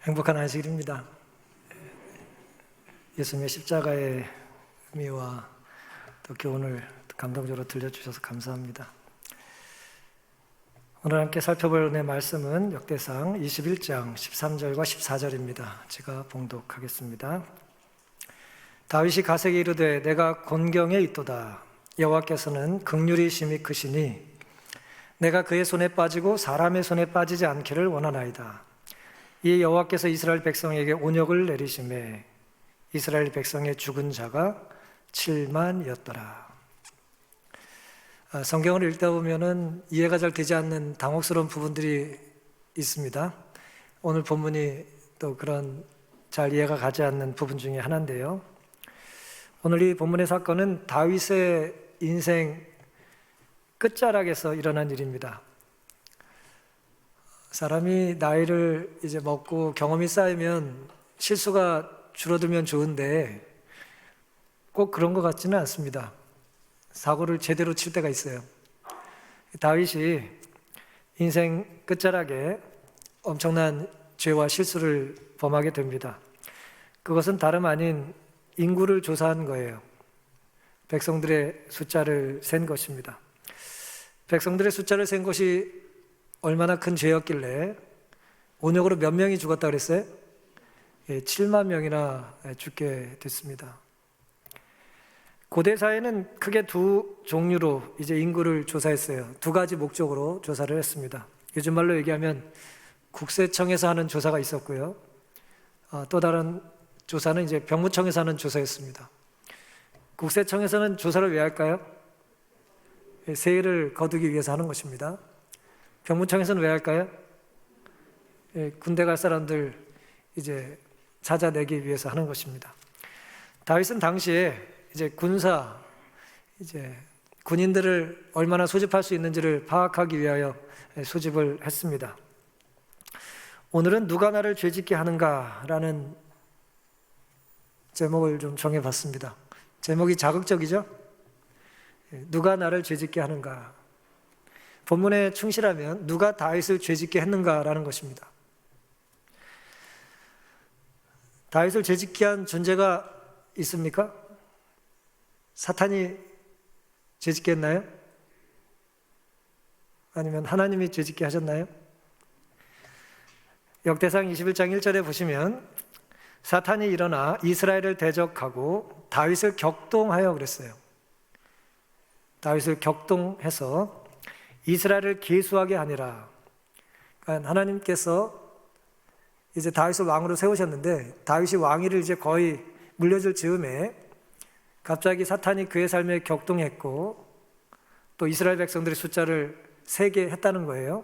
행복한 안식일입니다. 예수님의 십자가의 의미와 또 교훈을 감동적으로 들려주셔서 감사합니다. 오늘 함께 살펴볼 내 말씀은 역대상 21장 13절과 14절입니다. 제가 봉독하겠습니다. 다윗이 가세게 이르되 내가 곤경에 있도다. 여호와께서는 긍휼이 심히 크시니 내가 그의 손에 빠지고 사람의 손에 빠지지 않기를 원하나이다. 이 여호와께서 이스라엘 백성에게 온역을 내리시매 이스라엘 백성의 죽은 자가 7만이었더라. 성경을 읽다 보면은 이해가 잘 되지 않는 당혹스러운 부분들이 있습니다. 오늘 본문이 또 그런 잘 이해가 가지 않는 부분 중에 하나인데요. 오늘 이 본문의 사건은 다윗의 인생 끝자락에서 일어난 일입니다. 사람이 나이를 이제 먹고 경험이 쌓이면 실수가 줄어들면 좋은데 꼭 그런 것 같지는 않습니다. 사고를 제대로 칠 때가 있어요. 다윗이 인생 끝자락에 엄청난 죄와 실수를 범하게 됩니다. 그것은 다름 아닌 인구를 조사한 거예요. 백성들의 숫자를 센 것입니다. 백성들의 숫자를 센 것이 얼마나 큰 죄였길래 온역으로 몇 명이 죽었다 그랬어요? 7만 명이나 죽게 됐습니다. 고대 사회는 크게 두 종류로 이제 인구를 조사했어요. 두 가지 목적으로 조사를 했습니다. 요즘 말로 얘기하면 국세청에서 하는 조사가 있었고요. 또 다른 조사는 이제 병무청에서 하는 조사였습니다. 국세청에서는 조사를 왜 할까요? 세율을 거두기 위해서 하는 것입니다. 병무청에서는 왜 할까요? 군대 갈 사람들 이제 찾아내기 위해서 하는 것입니다. 다윗은 당시에 이제 군인들을 얼마나 소집할 수 있는지를 파악하기 위하여 소집을 했습니다. 오늘은 누가 나를 죄짓게 하는가라는 제목을 좀 정해봤습니다. 제목이 자극적이죠? 누가 나를 죄짓게 하는가? 본문에 충실하면 누가 다윗을 죄짓게 했는가라는 것입니다. 다윗을 죄짓게 한 존재가 있습니까? 사탄이 죄짓게 했나요? 아니면 하나님이 죄짓게 하셨나요? 역대상 21장 1절에 보시면 사탄이 일어나 이스라엘을 대적하고 다윗을 격동하여 그랬어요. 다윗을 격동해서 이스라엘을 계수하게 하니라. 그러니까 하나님께서 이제 다윗을 왕으로 세우셨는데 다윗이 왕위를 이제 거의 물려줄 즈음에 갑자기 사탄이 그의 삶에 격동했고 또 이스라엘 백성들의 숫자를 세게 했다는 거예요.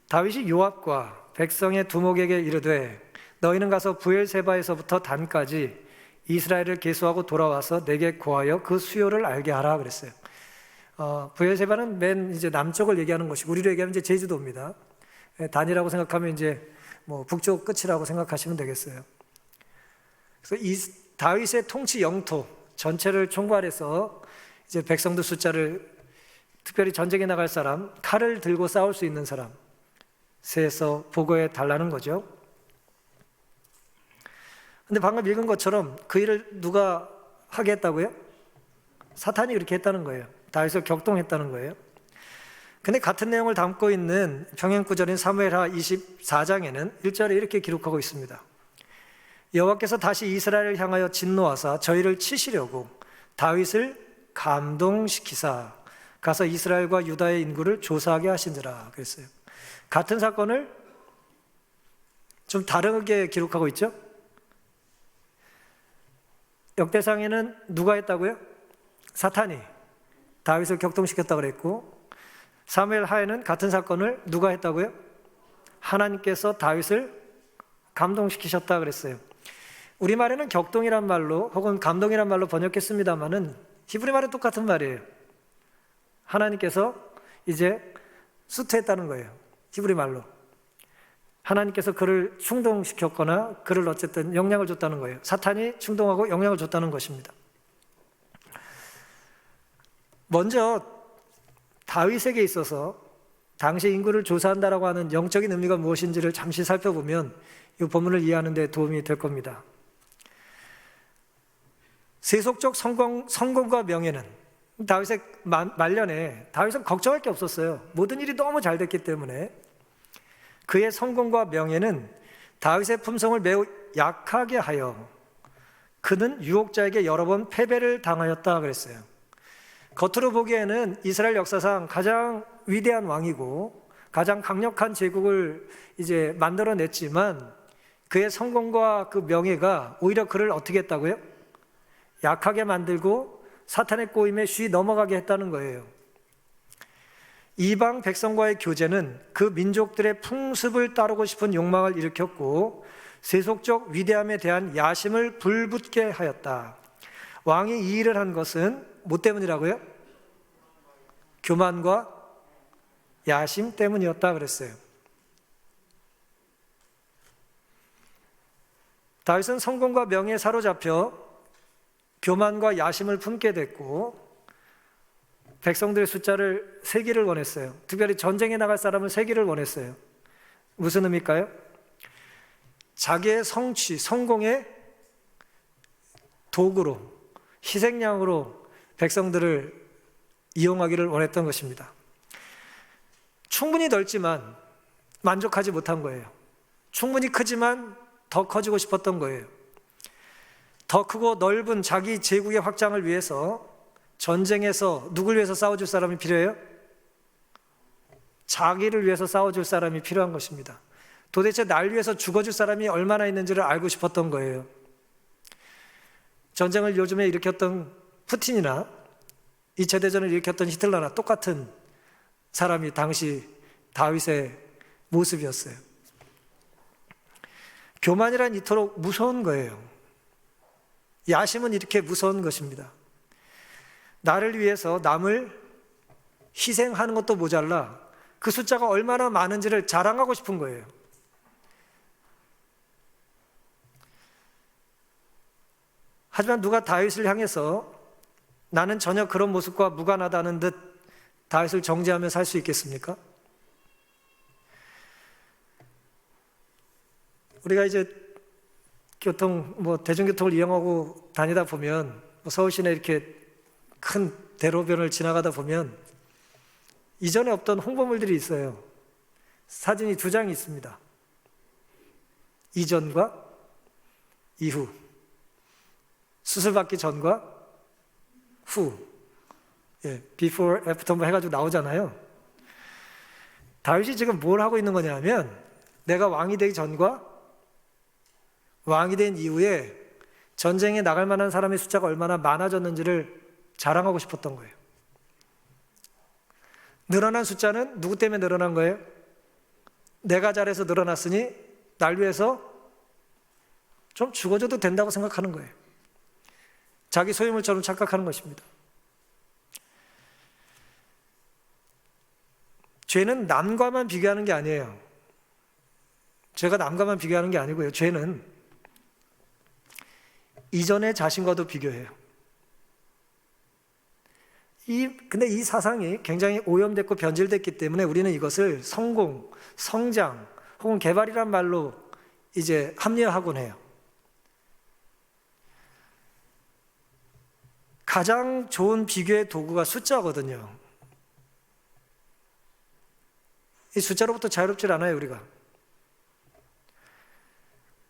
다윗이 요압과 백성의 두목에게 이르되 너희는 가서 브엘세바에서부터 단까지 이스라엘을 계수하고 돌아와서 내게 고하여 그 수요를 알게 하라 그랬어요. 브엘세바는 맨 이제 남쪽을 얘기하는 것이고 우리로 얘기하면 이제 제주도입니다. 단이라고 생각하면 이제 뭐 북쪽 끝이라고 생각하시면 되겠어요. 그래서 이 다윗의 통치 영토 전체를 총괄해서 이제 백성들 숫자를 특별히 전쟁에 나갈 사람, 칼을 들고 싸울 수 있는 사람 세에서 보고해 달라는 거죠. 근데 방금 읽은 것처럼 그 일을 누가 하게 했다고요? 사탄이 그렇게 했다는 거예요. 다윗을 격동했다는 거예요. 근데 같은 내용을 담고 있는 평행구절인 사무엘하 24장에는 1절에 이렇게 기록하고 있습니다. 여호와께서 다시 이스라엘을 향하여 진노하사 저희를 치시려고 다윗을 감동시키사 가서 이스라엘과 유다의 인구를 조사하게 하신지라 그랬어요. 같은 사건을 좀 다르게 기록하고 있죠? 역대상에는 누가 했다고요? 사탄이 다윗을 격동시켰다고 그랬고 사무엘 하에는 같은 사건을 누가 했다고요? 하나님께서 다윗을 감동시키셨다 그랬어요. 우리말에는 격동이란 말로 혹은 감동이란 말로 번역했습니다마는 히브리 말은 똑같은 말이에요. 하나님께서 이제 수트했다는 거예요. 히브리 말로. 하나님께서 그를 충동시켰거나 그를 어쨌든 영향을 줬다는 거예요. 사탄이 충동하고 영향을 줬다는 것입니다. 먼저 다윗에게 있어서 당시 인구를 조사한다라고 하는 영적인 의미가 무엇인지를 잠시 살펴보면 이 본문을 이해하는 데 도움이 될 겁니다. 세속적 성공과 명예는 다윗의 말년에 다윗은 걱정할 게 없었어요. 모든 일이 너무 잘 됐기 때문에. 그의 성공과 명예는 다윗의 품성을 매우 약하게 하여 그는 유혹자에게 여러 번 패배를 당하였다 그랬어요. 겉으로 보기에는 이스라엘 역사상 가장 위대한 왕이고 가장 강력한 제국을 이제 만들어냈지만 그의 성공과 그 명예가 오히려 그를 어떻게 했다고요? 약하게 만들고 사탄의 꼬임에 쉬 넘어가게 했다는 거예요. 이방 백성과의 교제는 그 민족들의 풍습을 따르고 싶은 욕망을 일으켰고 세속적 위대함에 대한 야심을 불붙게 하였다. 왕이 이 일을 한 것은 뭐 때문이라고요? 교만과 야심 때문이었다 그랬어요. 다윗은 성공과 명예에 사로잡혀 교만과 야심을 품게 됐고 백성들의 숫자를 세기를 원했어요. 특별히 전쟁에 나갈 사람을 세기를 원했어요. 무슨 의미일까요? 자기의 성취, 성공의 도구로, 희생양으로 백성들을 이용하기를 원했던 것입니다. 충분히 넓지만 만족하지 못한 거예요. 충분히 크지만 더 커지고 싶었던 거예요. 더 크고 넓은 자기 제국의 확장을 위해서 전쟁에서 누굴 위해서 싸워줄 사람이 필요해요? 자기를 위해서 싸워줄 사람이 필요한 것입니다. 도대체 날 위해서 죽어줄 사람이 얼마나 있는지를 알고 싶었던 거예요. 전쟁을 요즘에 일으켰던 푸틴이나 2차 대전을 일으켰던 히틀러나 똑같은 사람이 당시 다윗의 모습이었어요. 교만이란 이토록 무서운 거예요. 야심은 이렇게 무서운 것입니다. 나를 위해서 남을 희생하는 것도 모자라 그 숫자가 얼마나 많은지를 자랑하고 싶은 거예요. 하지만 누가 다윗을 향해서 나는 전혀 그런 모습과 무관하다는 듯 다윗을 정죄하며 살 수 있겠습니까? 우리가 이제 대중교통을 이용하고 다니다 보면 서울 시내 이렇게 큰 대로변을 지나가다 보면 이전에 없던 홍보물들이 있어요. 사진이 2장이 있습니다. 이전과 이후, 수술받기 전과 후, before, after 뭐 해가지고 나오잖아요. 다윗이 지금 뭘 하고 있는 거냐면 내가 왕이 되기 전과 왕이 된 이후에 전쟁에 나갈 만한 사람의 숫자가 얼마나 많아졌는지를 자랑하고 싶었던 거예요. 늘어난 숫자는 누구 때문에 늘어난 거예요? 내가 잘해서 늘어났으니 날 위해서 좀 죽어줘도 된다고 생각하는 거예요. 자기 소유물처럼 착각하는 것입니다. 죄는 남과만 비교하는 게 아니에요. 죄가 남과만 비교하는 게 아니고요. 죄는 이전의 자신과도 비교해요. 근데 이 사상이 굉장히 오염됐고 변질됐기 때문에 우리는 이것을 성공, 성장 혹은 개발이란 말로 이제 합리화하곤 해요. 가장 좋은 비교의 도구가 숫자거든요. 이 숫자로부터 자유롭지 않아요, 우리가.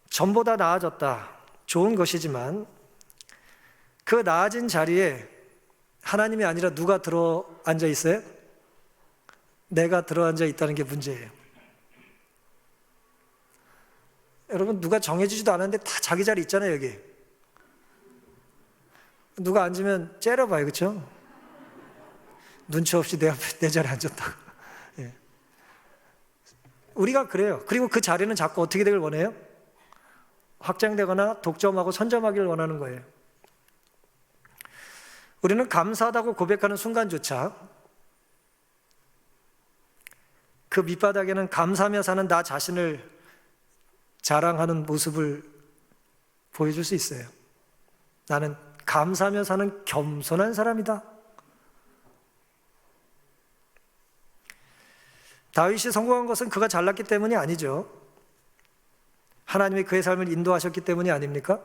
전보다 나아졌다. 좋은 것이지만 그 나아진 자리에 하나님이 아니라 누가 들어 앉아 있어요? 내가 들어 앉아 있다는 게 문제예요. 여러분, 누가 정해주지도 않았는데 다 자기 자리 있잖아요, 여기. 누가 앉으면 째려봐요, 그렇죠? 눈치 없이 내 앞에 내 자리에 앉았다고. 예. 우리가 그래요. 그리고 그 자리는 자꾸 어떻게 되길 원해요? 확장되거나 독점하고 선점하기를 원하는 거예요. 우리는 감사하다고 고백하는 순간조차 그 밑바닥에는 감사하며 사는 나 자신을 자랑하는 모습을 보여줄 수 있어요. 나는 감사하며 사는 겸손한 사람이다. 다윗이 성공한 것은 그가 잘났기 때문이 아니죠. 하나님이 그의 삶을 인도하셨기 때문이 아닙니까?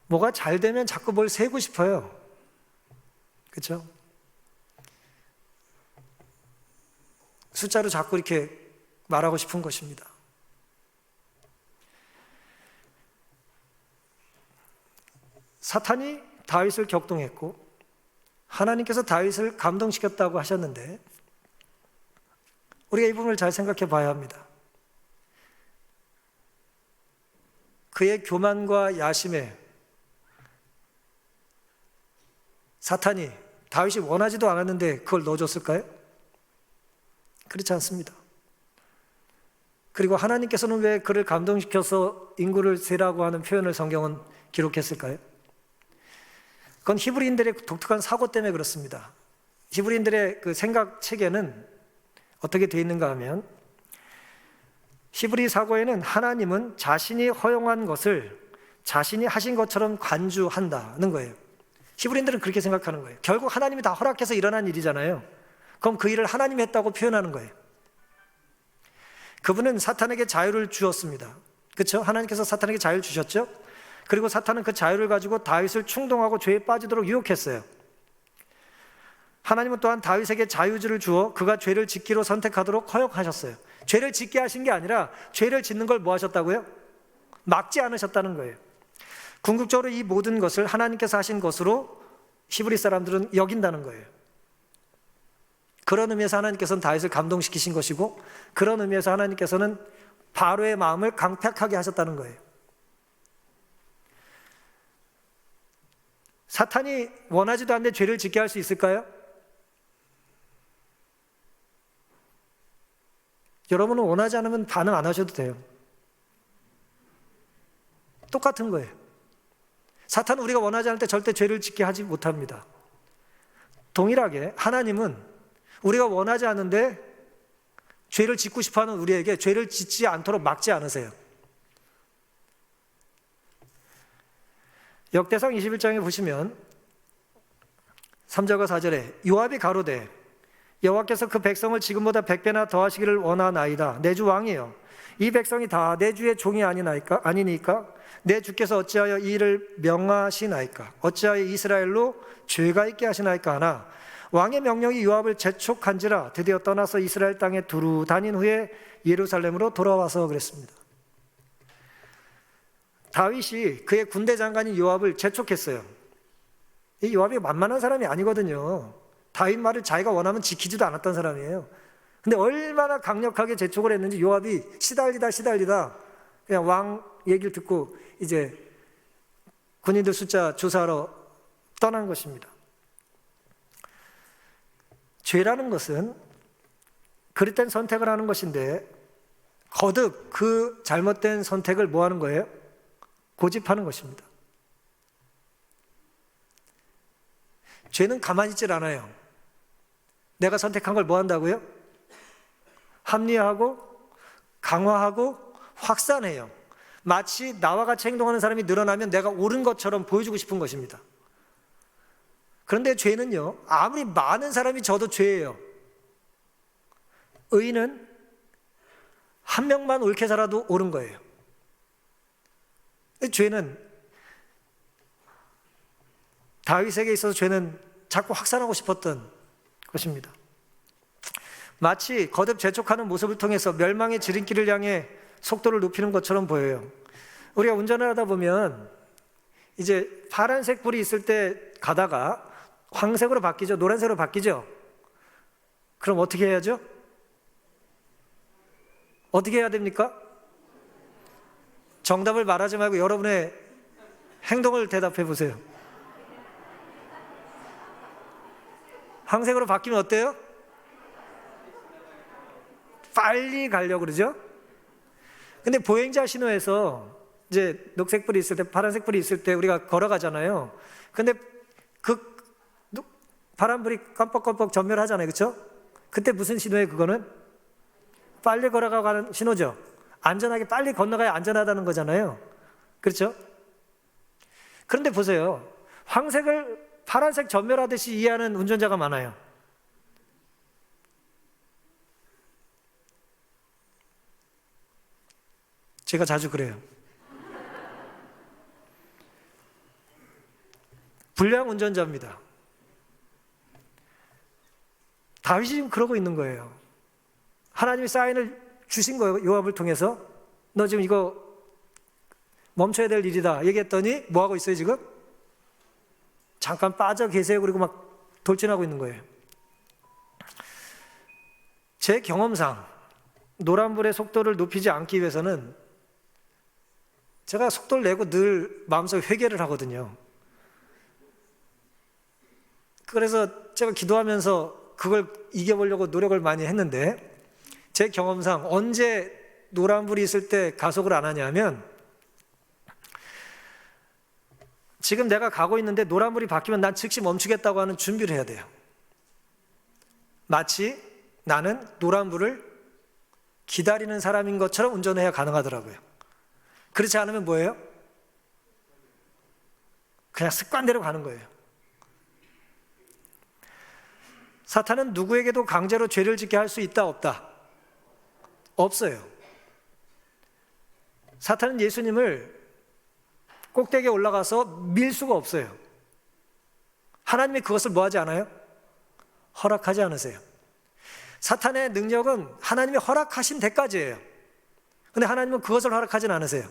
뭐가 잘 되면 자꾸 뭘 세고 싶어요. 그렇죠? 숫자로 자꾸 이렇게 말하고 싶은 것입니다. 사탄이 다윗을 격동했고 하나님께서 다윗을 감동시켰다고 하셨는데 우리가 이 부분을 잘 생각해 봐야 합니다. 그의 교만과 야심에 사탄이 다윗이 원하지도 않았는데 그걸 넣어줬을까요? 그렇지 않습니다. 그리고 하나님께서는 왜 그를 감동시켜서 인구를 세라고 하는 표현을 성경은 기록했을까요? 그건 히브리인들의 독특한 사고 때문에 그렇습니다. 히브리인들의 그 생각 체계는 어떻게 되어 있는가 하면 히브리 사고에는 하나님은 자신이 허용한 것을 자신이 하신 것처럼 간주한다는 거예요. 히브리인들은 그렇게 생각하는 거예요. 결국 하나님이 다 허락해서 일어난 일이잖아요. 그럼 그 일을 하나님이 했다고 표현하는 거예요. 그분은 사탄에게 자유를 주었습니다. 그렇죠? 하나님께서 사탄에게 자유를 주셨죠? 그리고 사탄은 그 자유를 가지고 다윗을 충동하고 죄에 빠지도록 유혹했어요. 하나님은 또한 다윗에게 자유주를 주어 그가 죄를 짓기로 선택하도록 허용하셨어요. 죄를 짓게 하신 게 아니라 죄를 짓는 걸 뭐 하셨다고요? 막지 않으셨다는 거예요. 궁극적으로 이 모든 것을 하나님께서 하신 것으로 히브리 사람들은 여긴다는 거예요. 그런 의미에서 하나님께서는 다윗을 감동시키신 것이고 그런 의미에서 하나님께서는 바로의 마음을 강팍하게 하셨다는 거예요. 사탄이 원하지도 않는데 죄를 짓게 할 수 있을까요? 여러분은 원하지 않으면 반응 안 하셔도 돼요. 똑같은 거예요. 사탄은 우리가 원하지 않을 때 절대 죄를 짓게 하지 못합니다. 동일하게 하나님은 우리가 원하지 않는데 죄를 짓고 싶어하는 우리에게 죄를 짓지 않도록 막지 않으세요. 역대상 21장에 보시면 3절과 4절에 요압이 가로되 여호와께서 그 백성을 지금보다 100배나 더하시기를 원하나이다. 내 주 왕이여 이 백성이 다 내 주의 종이 아니니까 내 주께서 어찌하여 이 일을 명하시나이까? 어찌하여 이스라엘로 죄가 있게 하시나이까 하나 왕의 명령이 요압을 재촉한지라 드디어 떠나서 이스라엘 땅에 두루 다닌 후에 예루살렘으로 돌아와서 그랬습니다. 다윗이 그의 군대 장관인 요압을 재촉했어요. 이 요압이 만만한 사람이 아니거든요. 다윗 말을 자기가 원하면 지키지도 않았던 사람이에요. 근데 얼마나 강력하게 재촉을 했는지 요압이 시달리다 그냥 왕 얘기를 듣고 이제 군인들 숫자 조사하러 떠난 것입니다. 죄라는 것은 그릇된 선택을 하는 것인데 거듭 그 잘못된 선택을 뭐 하는 거예요? 고집하는 것입니다. 죄는 가만히 있질 않아요. 내가 선택한 걸 뭐 한다고요? 합리화하고 강화하고 확산해요. 마치 나와 같이 행동하는 사람이 늘어나면 내가 옳은 것처럼 보여주고 싶은 것입니다. 그런데 죄는요, 아무리 많은 사람이 져도 죄예요. 의인은 한 명만 옳게 살아도 옳은 거예요. 죄는 다윗에게 있어서 죄는 자꾸 확산하고 싶었던 것입니다. 마치 거듭 재촉하는 모습을 통해서 멸망의 지름길을 향해 속도를 높이는 것처럼 보여요. 우리가 운전을 하다 보면 이제 파란색 불이 있을 때 가다가 황색으로 바뀌죠. 노란색으로 바뀌죠. 그럼 어떻게 해야죠? 어떻게 해야 됩니까? 정답을 말하지 말고 여러분의 행동을 대답해 보세요. 황색으로 바뀌면 어때요? 빨리 가려고 그러죠? 근데 보행자 신호에서 이제 녹색 불이 있을 때, 파란색 불이 있을 때 우리가 걸어가잖아요. 근데 그 파란 불이 깜빡깜빡 전멸하잖아요. 그렇죠? 그때 무슨 신호예요? 그거는 빨리 걸어가는 신호죠. 안전하게 빨리 건너가야 안전하다는 거잖아요. 그렇죠? 그런데 보세요. 파란색 전멸하듯이 이해하는 운전자가 많아요. 제가 자주 그래요. 불량 운전자입니다. 다윗이 지금 그러고 있는 거예요. 하나님이 사인을 주신 거예요. 요압을 통해서. 너 지금 이거 멈춰야 될 일이다 얘기했더니 뭐하고 있어요 지금? 잠깐 빠져 계세요. 그리고 막 돌진하고 있는 거예요. 제 경험상 노란불의 속도를 높이지 않기 위해서는 제가 속도를 내고 늘 마음속에 회개를 하거든요. 그래서 제가 기도하면서 그걸 이겨보려고 노력을 많이 했는데, 제 경험상 언제 노란불이 있을 때 가속을 안 하냐면, 지금 내가 가고 있는데 노란불이 바뀌면 난 즉시 멈추겠다고 하는 준비를 해야 돼요. 마치 나는 노란불을 기다리는 사람인 것처럼 운전해야 가능하더라고요. 그렇지 않으면 뭐예요? 그냥 습관대로 가는 거예요. 사탄은 누구에게도 강제로 죄를 짓게 할 수 있다, 없다? 없어요. 사탄은 예수님을 꼭대기에 올라가서 밀 수가 없어요. 하나님이 그것을 뭐 하지 않아요? 허락하지 않으세요. 사탄의 능력은 하나님이 허락하신 데까지예요. 근데 하나님은 그것을 허락하진 않으세요.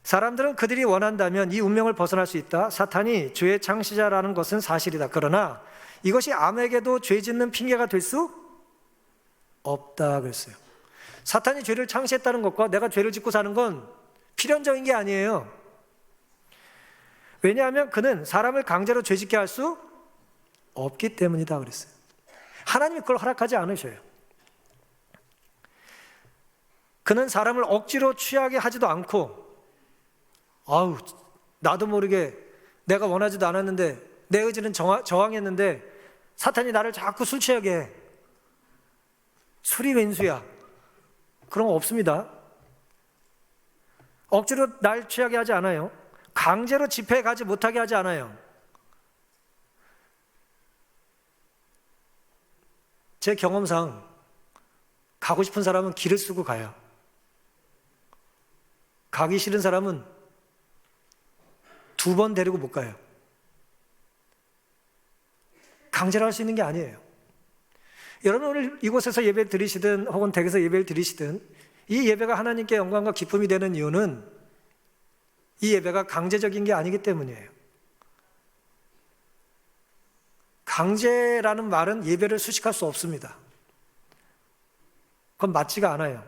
사람들은 그들이 원한다면 이 운명을 벗어날 수 있다. 사탄이 죄의 창시자라는 것은 사실이다. 그러나 이것이 아무에게도 죄 짓는 핑계가 될 수 없다 그랬어요. 사탄이 죄를 창시했다는 것과 내가 죄를 짓고 사는 건 필연적인 게 아니에요. 왜냐하면 그는 사람을 강제로 죄 짓게 할 수 없기 때문이다 그랬어요. 하나님이 그걸 허락하지 않으셔요. 그는 사람을 억지로 취하게 하지도 않고, 나도 모르게 내가 원하지도 않았는데 내 의지는 저항했는데 사탄이 나를 자꾸 술 취하게 해. 술이 왼수야. 그런 거 없습니다. 억지로 날 취하게 하지 않아요. 강제로 집회에 가지 못하게 하지 않아요. 제 경험상 가고 싶은 사람은 길을 쓰고 가요. 가기 싫은 사람은 2번 데리고 못 가요. 강제로 할 수 있는 게 아니에요. 여러분 오늘 이곳에서 예배를 드리시든 혹은 댁에서 예배를 드리시든 이 예배가 하나님께 영광과 기쁨이 되는 이유는 이 예배가 강제적인 게 아니기 때문이에요. 강제라는 말은 예배를 수식할 수 없습니다. 그건 맞지가 않아요.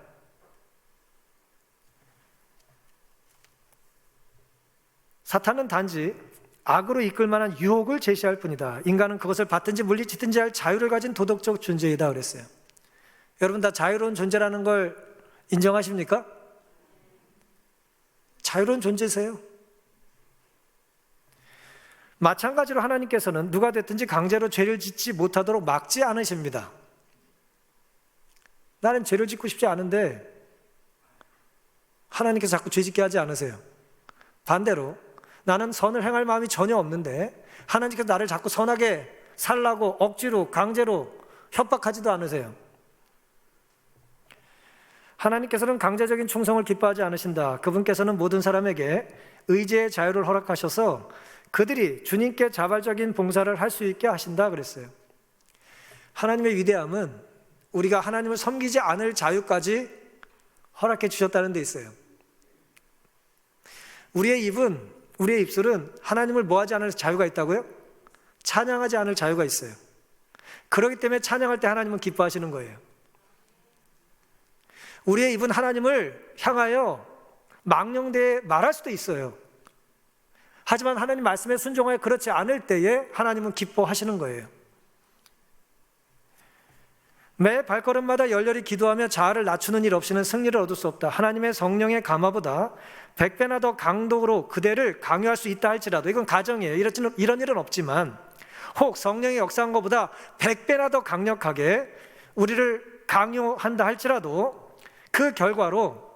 사탄은 단지 악으로 이끌 만한 유혹을 제시할 뿐이다. 인간은 그것을 받든지 물리치든지 할 자유를 가진 도덕적 존재이다 그랬어요. 여러분 다 자유로운 존재라는 걸 인정하십니까? 자유로운 존재세요. 마찬가지로 하나님께서는 누가 됐든지 강제로 죄를 짓지 못하도록 막지 않으십니다. 나는 죄를 짓고 싶지 않은데 하나님께서 자꾸 죄 짓게 하지 않으세요. 반대로 나는 선을 행할 마음이 전혀 없는데 하나님께서 나를 자꾸 선하게 살라고 억지로 강제로 협박하지도 않으세요. 하나님께서는 강제적인 충성을 기뻐하지 않으신다. 그분께서는 모든 사람에게 의지의 자유를 허락하셔서 그들이 주님께 자발적인 봉사를 할 수 있게 하신다 그랬어요. 하나님의 위대함은 우리가 하나님을 섬기지 않을 자유까지 허락해 주셨다는 데 있어요. 우리의 입술은 하나님을 뭐하지 않을 자유가 있다고요? 찬양하지 않을 자유가 있어요. 그렇기 때문에 찬양할 때 하나님은 기뻐하시는 거예요. 우리의 입은 하나님을 향하여 망령되게 말할 수도 있어요. 하지만 하나님 말씀에 순종하여 그렇지 않을 때에 하나님은 기뻐하시는 거예요. 매 발걸음마다 열렬히 기도하며 자아를 낮추는 일 없이는 승리를 얻을 수 없다. 하나님의 성령의 감화보다 100배나 더 강도로 그대를 강요할 수 있다 할지라도, 이건 가정이에요. 이런 일은 없지만 혹 성령이 역사한 것보다 100배나 더 강력하게 우리를 강요한다 할지라도 그 결과로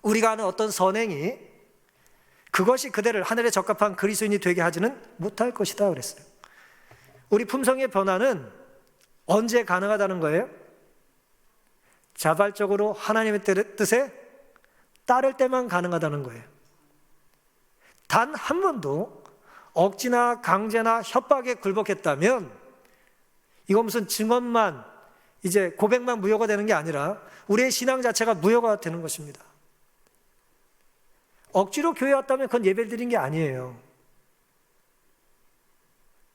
우리가 하는 어떤 선행이 그것이 그대를 하늘에 적합한 그리스도인이 되게 하지는 못할 것이다 그랬어요. 우리 품성의 변화는 언제 가능하다는 거예요? 자발적으로 하나님의 뜻에 따를 때만 가능하다는 거예요. 단 한 번도 억지나 강제나 협박에 굴복했다면 이거 무슨 증언만, 이제 고백만 무효가 되는 게 아니라 우리의 신앙 자체가 무효가 되는 것입니다. 억지로 교회 왔다면 그건 예배 드린 게 아니에요.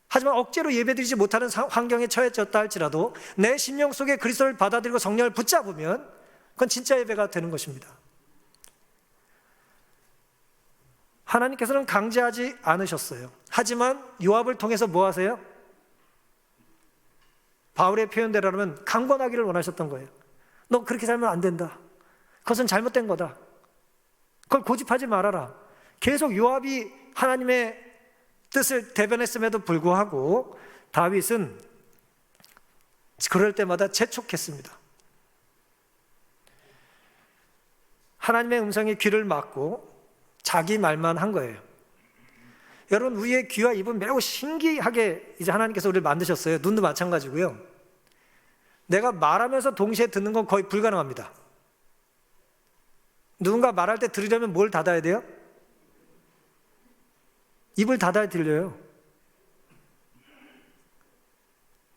하지만 억지로 예배드리지 못하는 환경에 처해졌다 할지라도 내 심령 속에 그리스도를 받아들이고 성령을 붙잡으면 그건 진짜 예배가 되는 것입니다. 하나님께서는 강제하지 않으셨어요. 하지만 요압을 통해서 뭐 하세요? 바울의 표현대로라면 강권하기를 원하셨던 거예요. 너 그렇게 살면 안 된다. 그것은 잘못된 거다. 그걸 고집하지 말아라. 계속 요압이 하나님의 뜻을 대변했음에도 불구하고 다윗은 그럴 때마다 재촉했습니다. 하나님의 음성에 귀를 막고 자기 말만 한 거예요. 여러분, 우리의 귀와 입은 매우 신기하게 이제 하나님께서 우리를 만드셨어요. 눈도 마찬가지고요. 내가 말하면서 동시에 듣는 건 거의 불가능합니다. 누군가 말할 때 들으려면 뭘 닫아야 돼요? 입을 닫아야 들려요.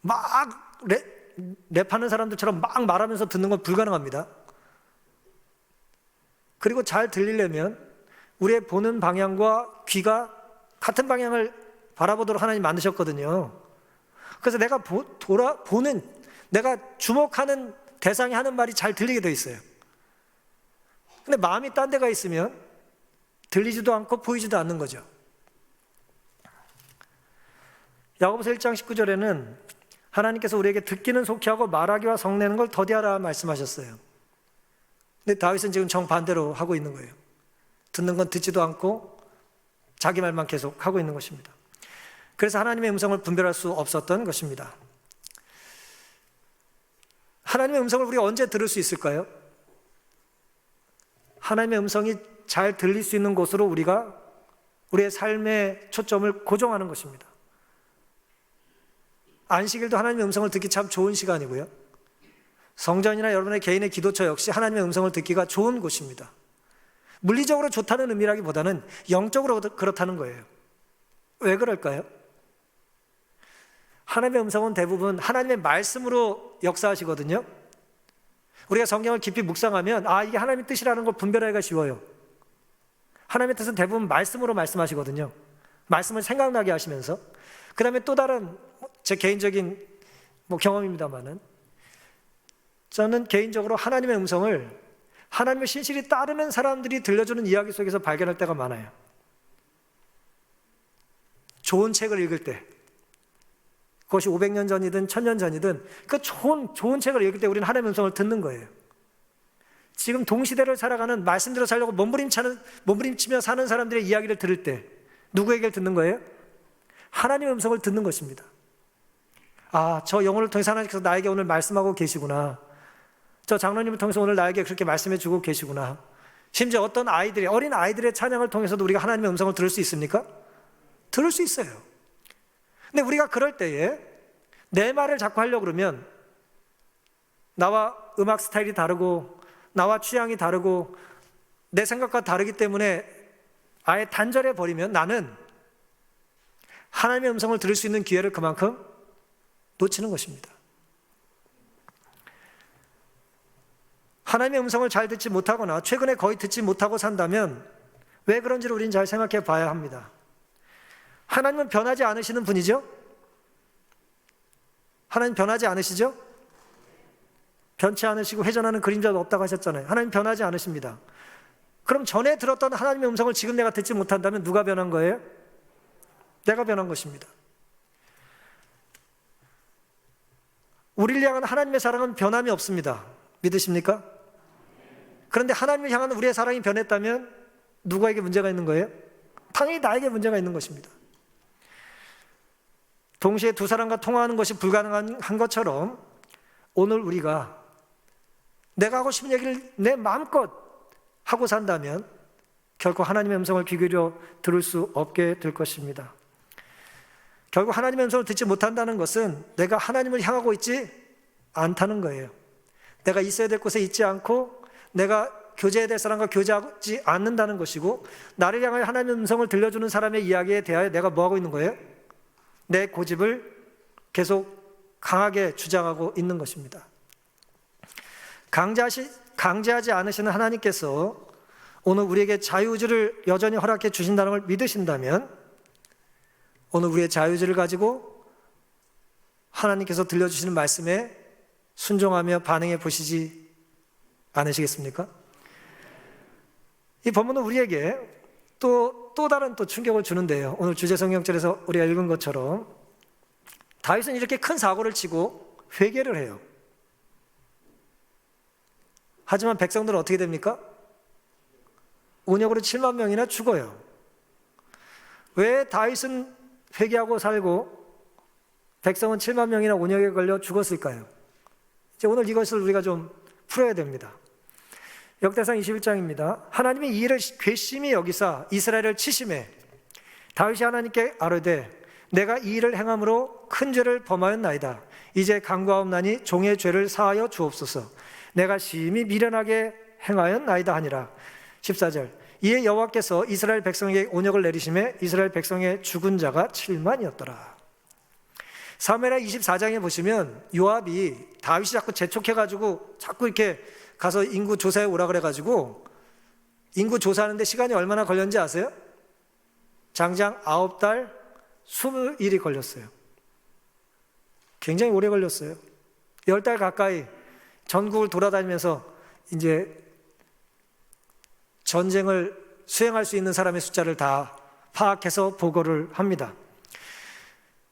막 랩하는 사람들처럼 막 말하면서 듣는 건 불가능합니다. 그리고 잘 들리려면 우리의 보는 방향과 귀가 같은 방향을 바라보도록 하나님 만드셨거든요. 그래서 내가 내가 주목하는 대상이 하는 말이 잘 들리게 돼 있어요. 근데 마음이 딴 데가 있으면 들리지도 않고 보이지도 않는 거죠. 야고보서 1장 19절에는 하나님께서 우리에게 듣기는 속히 하고 말하기와 성내는 걸 더디하라 말씀하셨어요. 근데 다윗은 지금 정반대로 하고 있는 거예요. 듣는 건 듣지도 않고 자기 말만 계속 하고 있는 것입니다. 그래서 하나님의 음성을 분별할 수 없었던 것입니다. 하나님의 음성을 우리가 언제 들을 수 있을까요? 하나님의 음성이 잘 들릴 수 있는 곳으로 우리가 우리의 삶의 초점을 고정하는 것입니다. 안식일도 하나님의 음성을 듣기 참 좋은 시간이고요. 성전이나 여러분의 개인의 기도처 역시 하나님의 음성을 듣기가 좋은 곳입니다. 물리적으로 좋다는 의미라기보다는 영적으로 그렇다는 거예요. 왜 그럴까요? 하나님의 음성은 대부분 하나님의 말씀으로 역사하시거든요. 우리가 성경을 깊이 묵상하면 이게 하나님의 뜻이라는 걸 분별하기가 쉬워요. 하나님의 뜻은 대부분 말씀으로 말씀하시거든요. 말씀을 생각나게 하시면서. 그 다음에 또 다른 제 개인적인 경험입니다만은, 저는 개인적으로 하나님의 음성을 하나님의 신실히 따르는 사람들이 들려주는 이야기 속에서 발견할 때가 많아요. 좋은 책을 읽을 때, 그것이 500년 전이든 1000년 전이든 그 좋은 책을 읽을 때 우리는 하나님의 음성을 듣는 거예요. 지금 동시대를 살아가는, 말씀대로 살려고 몸부림치며 사는 사람들의 이야기를 들을 때 누구 얘기를 듣는 거예요? 하나님의 음성을 듣는 것입니다. 저 영혼을 통해서 하나님께서 나에게 오늘 말씀하고 계시구나. 저 장로님을 통해서 오늘 나에게 그렇게 말씀해 주고 계시구나. 심지어 어떤 어린 아이들의 찬양을 통해서도 우리가 하나님의 음성을 들을 수 있습니까? 들을 수 있어요. 근데 우리가 그럴 때에 내 말을 자꾸 하려고 그러면 나와 음악 스타일이 다르고 나와 취향이 다르고 내 생각과 다르기 때문에 아예 단절해 버리면 나는 하나님의 음성을 들을 수 있는 기회를 그만큼 놓치는 것입니다. 하나님의 음성을 잘 듣지 못하거나 최근에 거의 듣지 못하고 산다면 왜 그런지를 우리는 잘 생각해 봐야 합니다. 하나님은 변하지 않으시는 분이죠? 하나님 변하지 않으시죠? 변치 않으시고 회전하는 그림자도 없다고 하셨잖아요. 하나님 변하지 않으십니다. 그럼 전에 들었던 하나님의 음성을 지금 내가 듣지 못한다면 누가 변한 거예요? 내가 변한 것입니다. 우리를 향한 하나님의 사랑은 변함이 없습니다. 믿으십니까? 그런데 하나님을 향한 우리의 사랑이 변했다면 누구에게 문제가 있는 거예요? 당연히 나에게 문제가 있는 것입니다. 동시에 두 사람과 통화하는 것이 불가능한 것처럼 오늘 우리가 내가 하고 싶은 얘기를 내 마음껏 하고 산다면 결코 하나님의 음성을 귀 기울여 들을 수 없게 될 것입니다. 결국 하나님의 음성을 듣지 못한다는 것은 내가 하나님을 향하고 있지 않다는 거예요. 내가 있어야 될 곳에 있지 않고 내가 교제해야 될 사람과 교제하지 않는다는 것이고, 나를 향하여 하나님의 음성을 들려주는 사람의 이야기에 대하여 내가 뭐하고 있는 거예요? 내 고집을 계속 강하게 주장하고 있는 것입니다. 강제하지 않으시는 하나님께서 오늘 우리에게 자유의지를 여전히 허락해 주신다는 걸 믿으신다면, 오늘 우리의 자유의지를 가지고 하나님께서 들려주시는 말씀에 순종하며 반응해 보시지 않으시겠습니까? 이 본문은 우리에게 또 다른 충격을 주는데요. 오늘 주제 성경절에서 우리가 읽은 것처럼 다윗은 이렇게 큰 사고를 치고 회개를 해요. 하지만 백성들은 어떻게 됩니까? 온역으로 7만 명이나 죽어요. 왜 다윗은 회개하고 살고 백성은 7만 명이나 온역에 걸려 죽었을까요? 이제 오늘 이것을 우리가 좀 풀어야 됩니다. 역대상 21장입니다. 하나님이 이 일을 괘씸히 여기사 이스라엘을 치심해 다윗이 하나님께 아뢰되 내가 이 일을 행함으로 큰 죄를 범하였나이다. 이제 간구하옵나니 종의 죄를 사하여 주옵소서. 내가 심히 미련하게 행하였나이다 하니라. 14절. 이에 여호와께서 이스라엘 백성에게 온역을 내리심에 이스라엘 백성의 죽은 자가 7만이었더라. 사무엘하 24장에 보시면 요압이 다윗이 자꾸 재촉해가지고 자꾸 이렇게 가서 인구 조사해 오라 그래가지고 인구 조사하는데 시간이 얼마나 걸렸는지 아세요? 장장 9달 20일이 걸렸어요. 굉장히 오래 걸렸어요. 10달 가까이 전국을 돌아다니면서 이제 전쟁을 수행할 수 있는 사람의 숫자를 다 파악해서 보고를 합니다.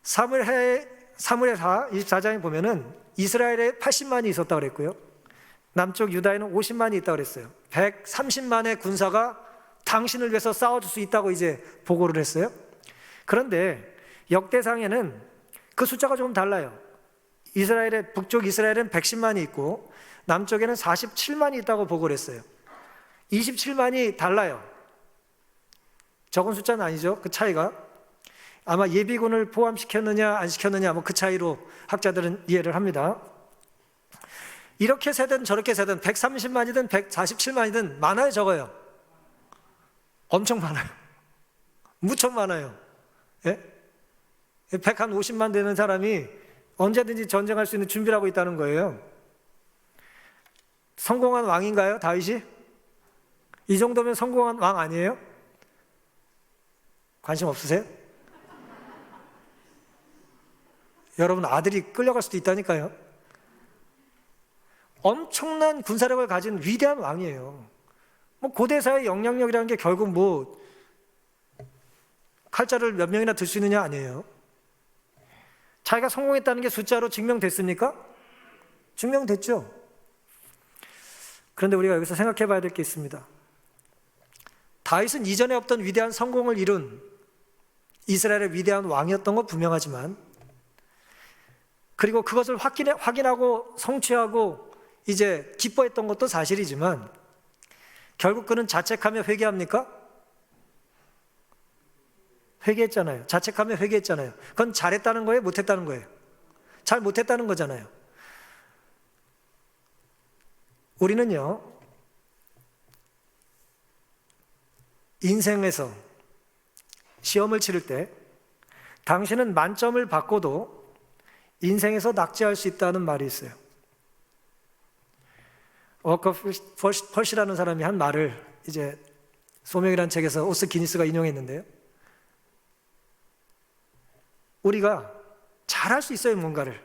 사무엘하 24장에 보면은 이스라엘에 80만이 있었다고 그랬고요. 남쪽 유다에는 50만이 있다고 그랬어요. 130만의 군사가 당신을 위해서 싸워줄 수 있다고 이제 보고를 했어요. 그런데 역대상에는 그 숫자가 조금 달라요. 북쪽 이스라엘은 110만이 있고 남쪽에는 47만이 있다고 보고를 했어요. 27만이 달라요. 적은 숫자는 아니죠. 그 차이가 아마 예비군을 포함시켰느냐 안 시켰느냐 그 차이로 학자들은 이해를 합니다. 이렇게 세든 저렇게 세든 130만이든 147만이든 많아요, 적어요? 엄청 많아요. 무척 많아요. 예? 150만 되는 사람이 언제든지 전쟁할 수 있는 준비를 하고 있다는 거예요. 성공한 왕인가요, 다윗이? 이 정도면 성공한 왕 아니에요? 관심 없으세요? 여러분 아들이 끌려갈 수도 있다니까요. 엄청난 군사력을 가진 위대한 왕이에요. 고대사의 영향력이라는 게 결국 칼자를 몇 명이나 들 수 있느냐 아니에요. 자기가 성공했다는 게 숫자로 증명됐습니까? 증명됐죠. 그런데 우리가 여기서 생각해 봐야 될 게 있습니다. 다윗은 이전에 없던 위대한 성공을 이룬 이스라엘의 위대한 왕이었던 건 분명하지만, 그리고 그것을 확인하고 성취하고 이제 기뻐했던 것도 사실이지만, 결국 그는 자책하며 회개합니까? 회개했잖아요. 자책하며 회개했잖아요. 그건 잘했다는 거예요? 못했다는 거예요? 잘 못했다는 거잖아요. 우리는요, 인생에서 시험을 치를 때 당신은 만점을 받고도 인생에서 낙제할 수 있다는 말이 있어요. 워커 펄시라는 사람이 한 말을 이제 소명이라는 책에서 오스 기니스가 인용했는데요. 우리가 잘할 수 있어요, 뭔가를.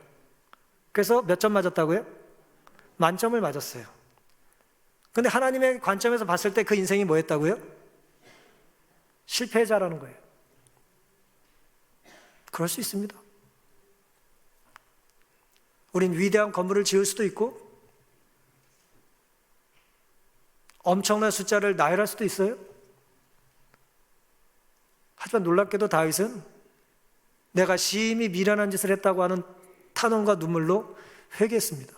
그래서 몇 점 맞았다고요? 만점을 맞았어요. 근데 하나님의 관점에서 봤을 때 그 인생이 뭐였다고요? 실패자라는 거예요. 그럴 수 있습니다. 우린 위대한 건물을 지을 수도 있고 엄청난 숫자를 나열할 수도 있어요. 하지만 놀랍게도 다윗은 내가 심히 미련한 짓을 했다고 하는 탄원과 눈물로 회개했습니다.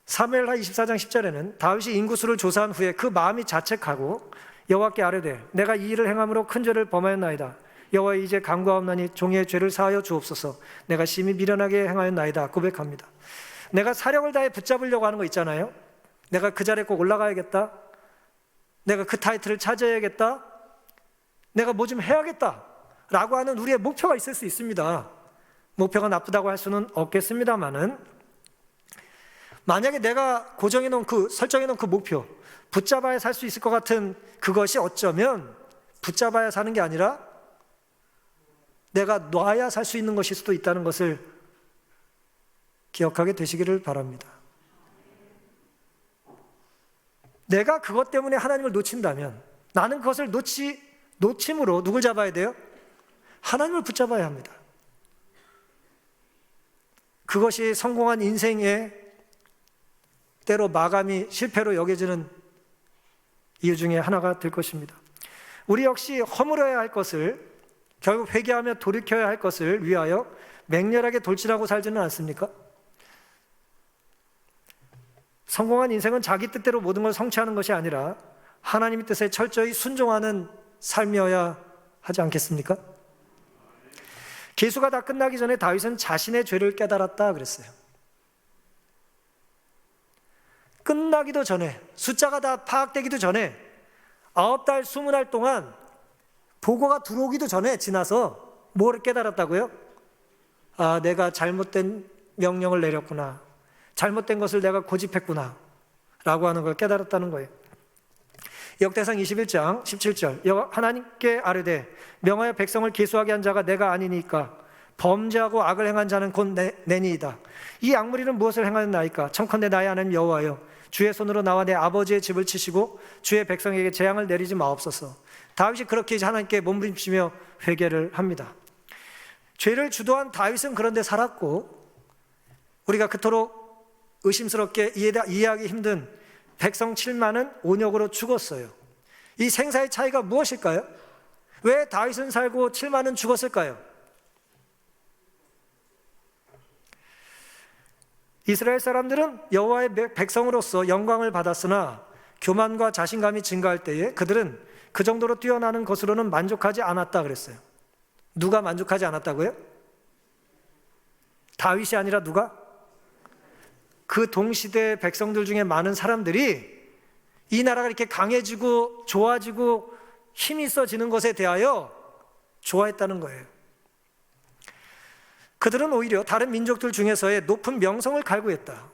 사무엘하 24장 10절에는 다윗이 인구수를 조사한 후에 그 마음이 자책하고 여호와께 아뢰되 내가 이 일을 행함으로 큰 죄를 범하였나이다. 여호와 이제 간구하옵나니 종의 죄를 사하여 주옵소서. 내가 심히 미련하게 행하였나이다 고백합니다. 내가 사력을 다해 붙잡으려고 하는 거 있잖아요. 내가 그 자리에 꼭 올라가야겠다. 내가 그 타이틀을 차지해야겠다. 내가 뭐 좀 해야겠다 라고 하는 우리의 목표가 있을 수 있습니다. 목표가 나쁘다고 할 수는 없겠습니다만은, 만약에 내가 설정해 놓은 그 목표, 붙잡아야 살 수 있을 것 같은 그것이 어쩌면 붙잡아야 사는 게 아니라 내가 놔야 살 수 있는 것일 수도 있다는 것을 기억하게 되시기를 바랍니다. 내가 그것 때문에 하나님을 놓친다면 나는 그것을 놓침으로 누굴 잡아야 돼요? 하나님을 붙잡아야 합니다. 그것이 성공한 인생의 때로 마감이 실패로 여겨지는 이유 중에 하나가 될 것입니다. 우리 역시 허물어야 할 것을, 결국 회개하며 돌이켜야 할 것을 위하여 맹렬하게 돌진하고 살지는 않습니까? 성공한 인생은 자기 뜻대로 모든 걸 성취하는 것이 아니라 하나님의 뜻에 철저히 순종하는 삶이어야 하지 않겠습니까? 기수가 다 끝나기 전에 다윗은 자신의 죄를 깨달았다 그랬어요. 끝나기도 전에, 숫자가 다 파악되기도 전에 9달 20날 동안 보고가 들어오기도 전에 지나서 뭐를 깨달았다고요? 아, 내가 잘못된 명령을 내렸구나, 잘못된 것을 내가 고집했구나 라고 하는 걸 깨달았다는 거예요. 역대상 21장 17절 하나님께 아뢰되 명하여 백성을 계수하게 한 자가 내가 아니니까 범죄하고 악을 행한 자는 곧 내니이다. 이 악무리는 무엇을 행하였나이까? 청컨대 나의 하나님 여호와여, 주의 손으로 나와 내 아버지의 집을 치시고 주의 백성에게 재앙을 내리지 마옵소서. 다윗이 그렇게 하나님께 몸부림치며 회개를 합니다. 죄를 주도한 다윗은 그런데 살았고, 우리가 그토록 의심스럽게 이해하기 힘든 백성 7만은 온역으로 죽었어요. 이 생사의 차이가 무엇일까요? 왜 다윗은 살고 7만은 죽었을까요? 이스라엘 사람들은 여호와의 백성으로서 영광을 받았으나 교만과 자신감이 증가할 때에 그들은 그 정도로 뛰어나는 것으로는 만족하지 않았다 그랬어요. 누가 만족하지 않았다고요? 다윗이 아니라 누가? 그 동시대 백성들 중에 많은 사람들이 이 나라가 이렇게 강해지고 좋아지고 힘이 있어지는 것에 대하여 좋아했다는 거예요. 그들은 오히려 다른 민족들 중에서의 높은 명성을 갈구했다.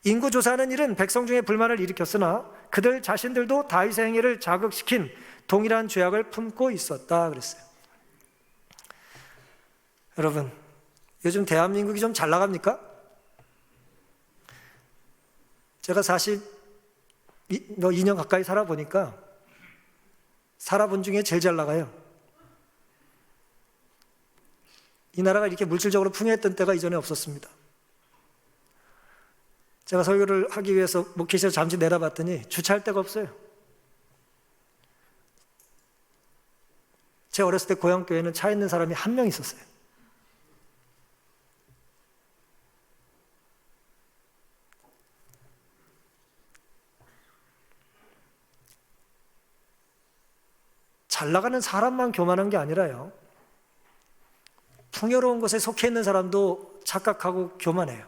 인구조사하는 일은 백성 중에 불만을 일으켰으나 그들 자신들도 다윗의 행위를 자극시킨 동일한 죄악을 품고 있었다 그랬어요. 여러분, 요즘 대한민국이 좀 잘 나갑니까? 제가 42년 가까이 살아보니까 살아본 중에 제일 잘 나가요. 이 나라가 이렇게 물질적으로 풍요했던 때가 이전에 없었습니다. 제가 설교를 하기 위해서 목회실에서 잠시 내다봤더니 주차할 데가 없어요. 제 어렸을 때 고향교회는 차 있는 사람이 한 명 있었어요. 잘 나가는 사람만 교만한 게 아니라요, 풍요로운 곳에 속해 있는 사람도 착각하고 교만해요.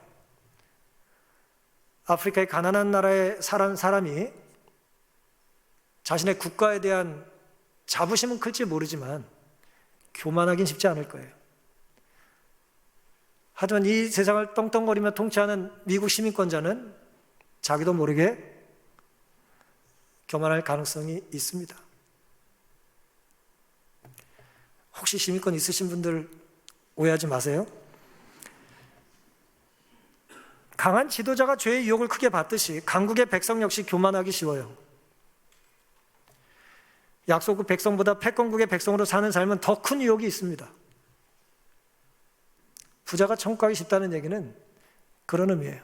아프리카의 가난한 나라에 살은 사람이 자신의 국가에 대한 자부심은 클지 모르지만 교만하긴 쉽지 않을 거예요. 하지만 이 세상을 떵떵거리며 통치하는 미국 시민권자는 자기도 모르게 교만할 가능성이 있습니다. 혹시 시민권 있으신 분들 오해하지 마세요. 강한 지도자가 죄의 유혹을 크게 받듯이 강국의 백성 역시 교만하기 쉬워요. 약소국 백성보다 패권국의 백성으로 사는 삶은 더 큰 유혹이 있습니다. 부자가 천국 가기 쉽다는 얘기는 그런 의미예요.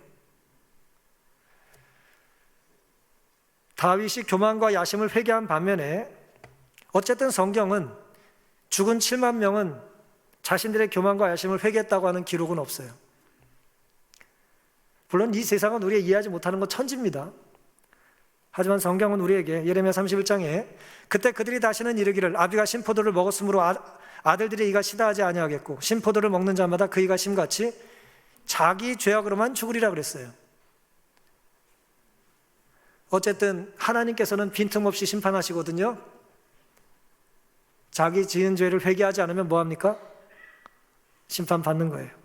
다윗이 교만과 야심을 회개한 반면에 어쨌든 성경은 죽은 7만 명은 자신들의 교만과 야심을 회개했다고 하는 기록은 없어요. 물론 이 세상은 우리가 이해하지 못하는 건 천지입니다. 하지만 성경은 우리에게 예레미야 31장에 그때 그들이 다시는 이르기를 아비가 신포도를 먹었으므로 아들들이 이가 시다하지 아니하겠고 신포도를 먹는 자마다 그 이가 심같이 자기 죄악으로만 죽으리라 그랬어요. 어쨌든 하나님께서는 빈틈없이 심판하시거든요. 자기 지은 죄를 회개하지 않으면 뭐합니까? 심판받는 거예요.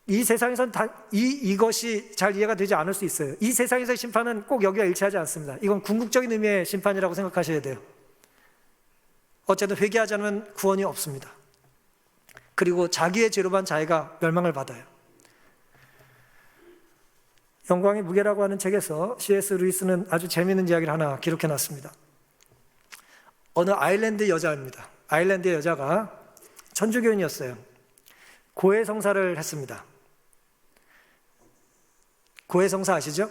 이 세상에선 이것이 잘 이해가 되지 않을 수 있어요. 이 세상에서의 심판은 꼭 여기와 일치하지 않습니다. 이건 궁극적인 의미의 심판이라고 생각하셔야 돼요. 어쨌든 회개하지 않으면 구원이 없습니다. 그리고 자기의 죄로만 자기가 멸망을 받아요. 영광의 무게라고 하는 책에서 C.S. 루이스는 아주 재미있는 이야기를 하나 기록해놨습니다. 어느 아일랜드 여자입니다. 아일랜드의 여자가 천주교인이었어요. 고해성사를 했습니다. 고해성사 아시죠?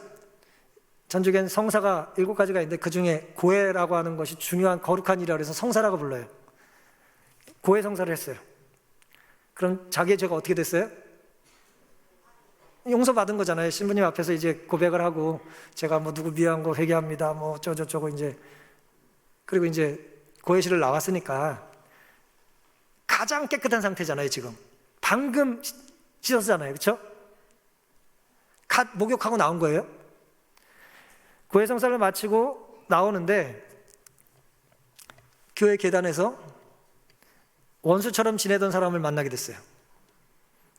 천주교는 성사가 7가지가 있는데 그 중에 고해라고 하는 것이 중요한 거룩한 일이라고 해서 성사라고 불러요. 고해성사를 했어요. 그럼 자기의 죄가 어떻게 됐어요? 용서받은 거잖아요. 신부님 앞에서 이제 고백을 하고 제가 뭐 누구 미워한 거 회개합니다. 뭐 어쩌고저쩌고 이제 그리고 이제 고해실을 나왔으니까 가장 깨끗한 상태잖아요. 지금 방금 씻었잖아요. 그렇죠? 갓 목욕하고 나온 거예요. 고해성사를 마치고 나오는데 교회 계단에서 원수처럼 지내던 사람을 만나게 됐어요.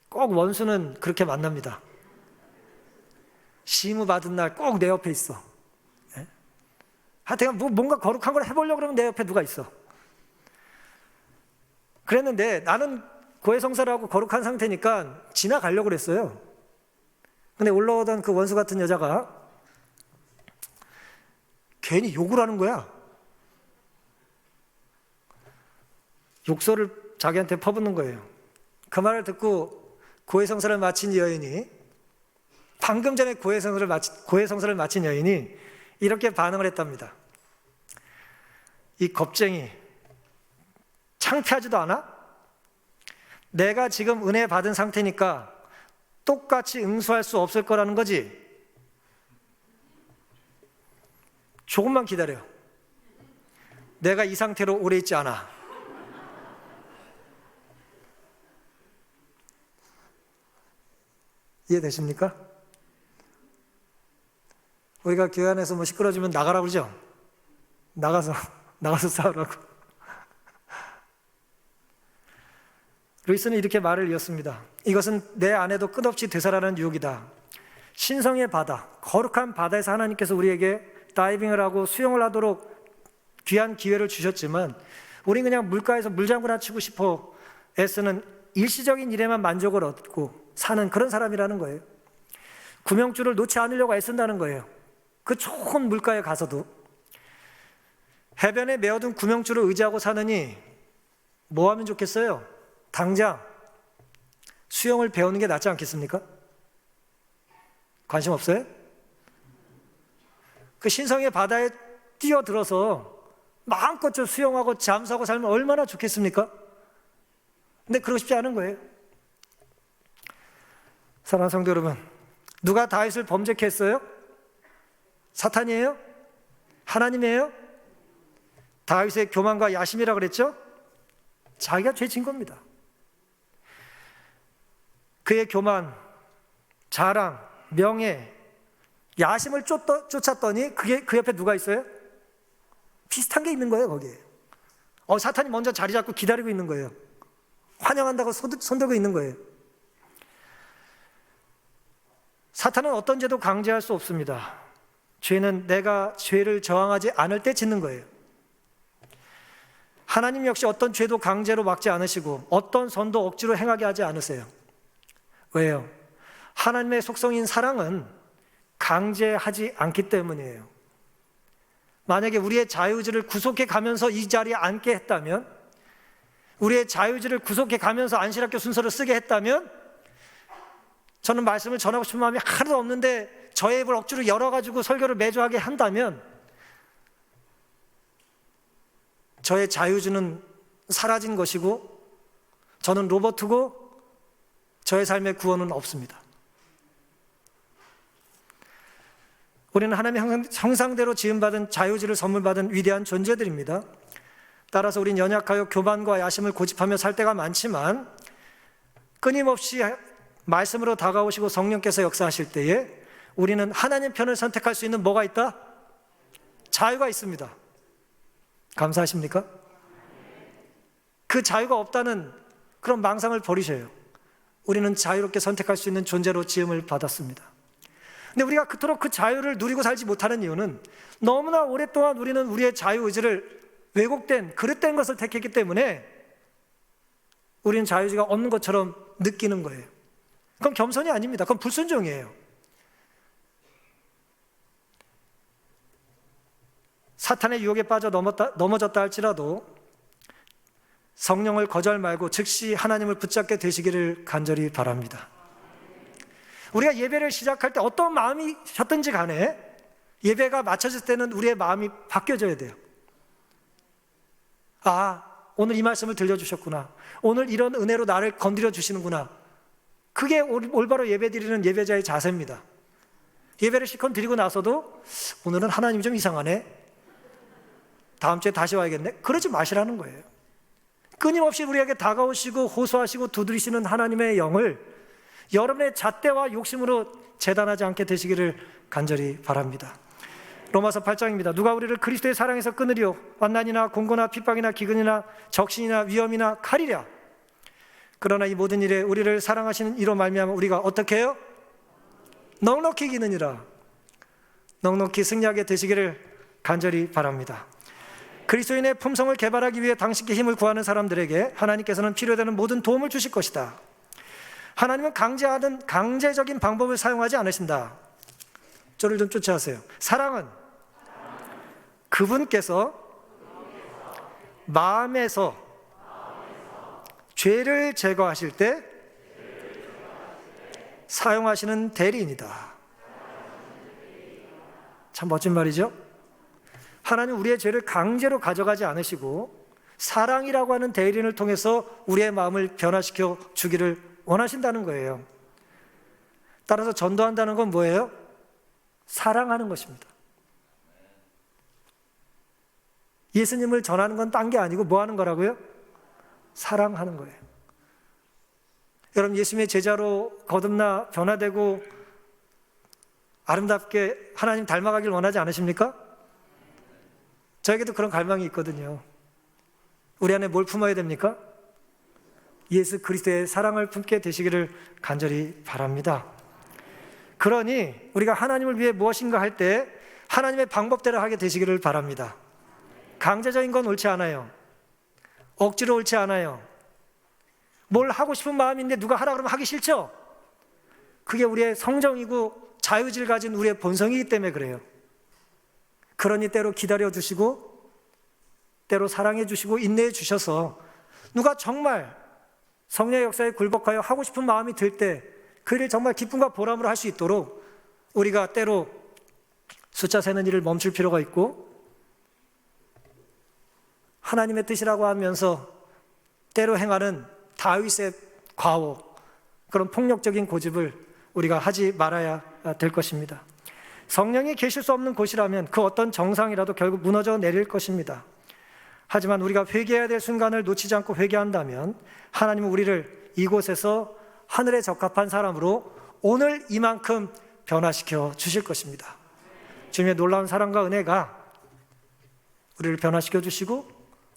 꼭 원수는 그렇게 만납니다. 시무 받은 날 꼭 내 옆에 있어. 하여튼 뭔가 거룩한 걸 해보려고 그러면 내 옆에 누가 있어. 그랬는데 나는 고해성사를 하고 거룩한 상태니까 지나가려고 그랬어요. 근데 올라오던 그 원수 같은 여자가 괜히 욕을 하는 거야. 욕설을 자기한테 퍼붓는 거예요. 그 말을 듣고 고해성사를 마친 여인이 방금 전에 고해성사를 마친 여인이 이렇게 반응을 했답니다. 이 겁쟁이 창피하지도 않아? 내가 지금 은혜 받은 상태니까 똑같이 응수할 수 없을 거라는 거지. 조금만 기다려. 내가 이 상태로 오래 있지 않아. 이해되십니까? 우리가 교회 안에서 뭐 시끄러지면 나가라 그러죠? 나가서 싸우라고. 루이스는 이렇게 말을 이었습니다. 이것은 내 안에도 끝없이 되살아나는 유혹이다. 신성의 바다, 거룩한 바다에서 하나님께서 우리에게 다이빙을 하고 수영을 하도록 귀한 기회를 주셨지만 우리는 그냥 물가에서 물장구나 치고 싶어 애쓰는 일시적인 일에만 만족을 얻고 사는 그런 사람이라는 거예요. 구명줄을 놓지 않으려고 애쓴다는 거예요. 그 좋은 물가에 가서도 해변에 메어둔 구명줄을 의지하고 사느니 뭐 하면 좋겠어요? 당장 수영을 배우는 게 낫지 않겠습니까? 관심 없어요? 그 신성의 바다에 뛰어들어서 마음껏 좀 수영하고 잠수하고 살면 얼마나 좋겠습니까? 근데 그러고 싶지 않은 거예요. 사랑하는 성도 여러분, 누가 다윗을 범죄케 했어요? 사탄이에요? 하나님이에요? 다윗의 교만과 야심이라고 그랬죠? 자기가 죄진 겁니다. 그의 교만, 자랑, 명예, 야심을 쫓았더니 그 옆에 누가 있어요? 비슷한 게 있는 거예요. 거기에 사탄이 먼저 자리 잡고 기다리고 있는 거예요. 환영한다고 손들고 있는 거예요. 사탄은 어떤 죄도 강제할 수 없습니다. 죄는 내가 죄를 저항하지 않을 때 짓는 거예요. 하나님 역시 어떤 죄도 강제로 막지 않으시고 어떤 선도 억지로 행하게 하지 않으세요. 왜요? 하나님의 속성인 사랑은 강제하지 않기 때문이에요. 만약에 우리의 자유의지를 구속해 가면서 이 자리에 앉게 했다면, 우리의 자유의지를 구속해 가면서 안실학교 순서를 쓰게 했다면, 저는 말씀을 전하고 싶은 마음이 하나도 없는데 저의 입을 억지로 열어가지고 설교를 매주 하게 한다면 저의 자유의지는 사라진 것이고 저는 로버트고 저의 삶의 구원은 없습니다. 우리는 하나님의 형상대로 지음받은 자유지를 선물받은 위대한 존재들입니다. 따라서 우린 연약하여 교만과 야심을 고집하며 살 때가 많지만 끊임없이 말씀으로 다가오시고 성령께서 역사하실 때에 우리는 하나님 편을 선택할 수 있는 뭐가 있다? 자유가 있습니다. 감사하십니까? 그 자유가 없다는 그런 망상을 버리셔요. 우리는 자유롭게 선택할 수 있는 존재로 지음을 받았습니다. 근데 우리가 그토록 그 자유를 누리고 살지 못하는 이유는 너무나 오랫동안 우리는 우리의 자유의지를 왜곡된, 그릇된 것을 택했기 때문에 우리는 자유의지가 없는 것처럼 느끼는 거예요. 그건 겸손이 아닙니다. 그건 불순종이에요. 사탄의 유혹에 빠져 넘어졌다 할지라도 성령을 거절 말고 즉시 하나님을 붙잡게 되시기를 간절히 바랍니다. 우리가 예배를 시작할 때 어떤 마음이셨든지 간에 예배가 마쳐질 때는 우리의 마음이 바뀌어져야 돼요. 아, 오늘 이 말씀을 들려주셨구나. 오늘 이런 은혜로 나를 건드려 주시는구나. 그게 올바로 예배드리는 예배자의 자세입니다. 예배를 실컷 드리고 나서도 오늘은 하나님이 좀 이상하네. 다음 주에 다시 와야겠네. 그러지 마시라는 거예요. 끊임없이 우리에게 다가오시고 호소하시고 두드리시는 하나님의 영을 여러분의 잣대와 욕심으로 재단하지 않게 되시기를 간절히 바랍니다. 로마서 8장입니다. 누가 우리를 그리스도의 사랑에서 끊으리요? 환난이나 공고나 핍박이나 기근이나 적신이나 위험이나 칼이랴. 그러나 이 모든 일에 우리를 사랑하시는 이로 말미암아 우리가 어떻게 해요? 넉넉히 이기느니라. 넉넉히 승리하게 되시기를 간절히 바랍니다. 그리스도인의 품성을 개발하기 위해 당신께 힘을 구하는 사람들에게 하나님께서는 필요되는 모든 도움을 주실 것이다. 하나님은 강제적인 방법을 사용하지 않으신다. 저를 좀 쫓아하세요. 사랑은 그분께서 마음에서 죄를 제거하실 때 사용하시는 대리인이다. 참 멋진 말이죠? 하나님 우리의 죄를 강제로 가져가지 않으시고 사랑이라고 하는 대리인을 통해서 우리의 마음을 변화시켜 주기를 원하신다는 거예요. 따라서 전도한다는 건 뭐예요? 사랑하는 것입니다. 예수님을 전하는 건 딴 게 아니고 뭐 하는 거라고요? 사랑하는 거예요. 여러분 예수님의 제자로 거듭나 변화되고 아름답게 하나님 닮아가길 원하지 않으십니까? 저에게도 그런 갈망이 있거든요. 우리 안에 뭘 품어야 됩니까? 예수 그리스도의 사랑을 품게 되시기를 간절히 바랍니다. 그러니 우리가 하나님을 위해 무엇인가 할 때 하나님의 방법대로 하게 되시기를 바랍니다. 강제적인 건 옳지 않아요. 억지로 옳지 않아요. 뭘 하고 싶은 마음인데 누가 하라 그러면 하기 싫죠? 그게 우리의 성정이고 자유질 가진 우리의 본성이기 때문에 그래요. 그러니 때로 기다려 주시고 때로 사랑해 주시고 인내해 주셔서 누가 정말 성령의 역사에 굴복하여 하고 싶은 마음이 들 때 그 일을 정말 기쁨과 보람으로 할 수 있도록 우리가 때로 숫자 세는 일을 멈출 필요가 있고 하나님의 뜻이라고 하면서 때로 행하는 다윗의 과오, 그런 폭력적인 고집을 우리가 하지 말아야 될 것입니다. 성령이 계실 수 없는 곳이라면 그 어떤 정상이라도 결국 무너져 내릴 것입니다. 하지만 우리가 회개해야 될 순간을 놓치지 않고 회개한다면 하나님은 우리를 이곳에서 하늘에 적합한 사람으로 오늘 이만큼 변화시켜 주실 것입니다. 주님의 놀라운 사랑과 은혜가 우리를 변화시켜 주시고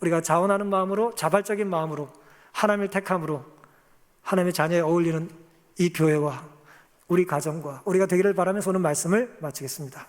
우리가 자원하는 마음으로, 자발적인 마음으로, 하나님을 택함으로 하나님의 자녀에 어울리는 이 교회와 우리 가정과 우리가 되기를 바라면서 오늘 말씀을 마치겠습니다.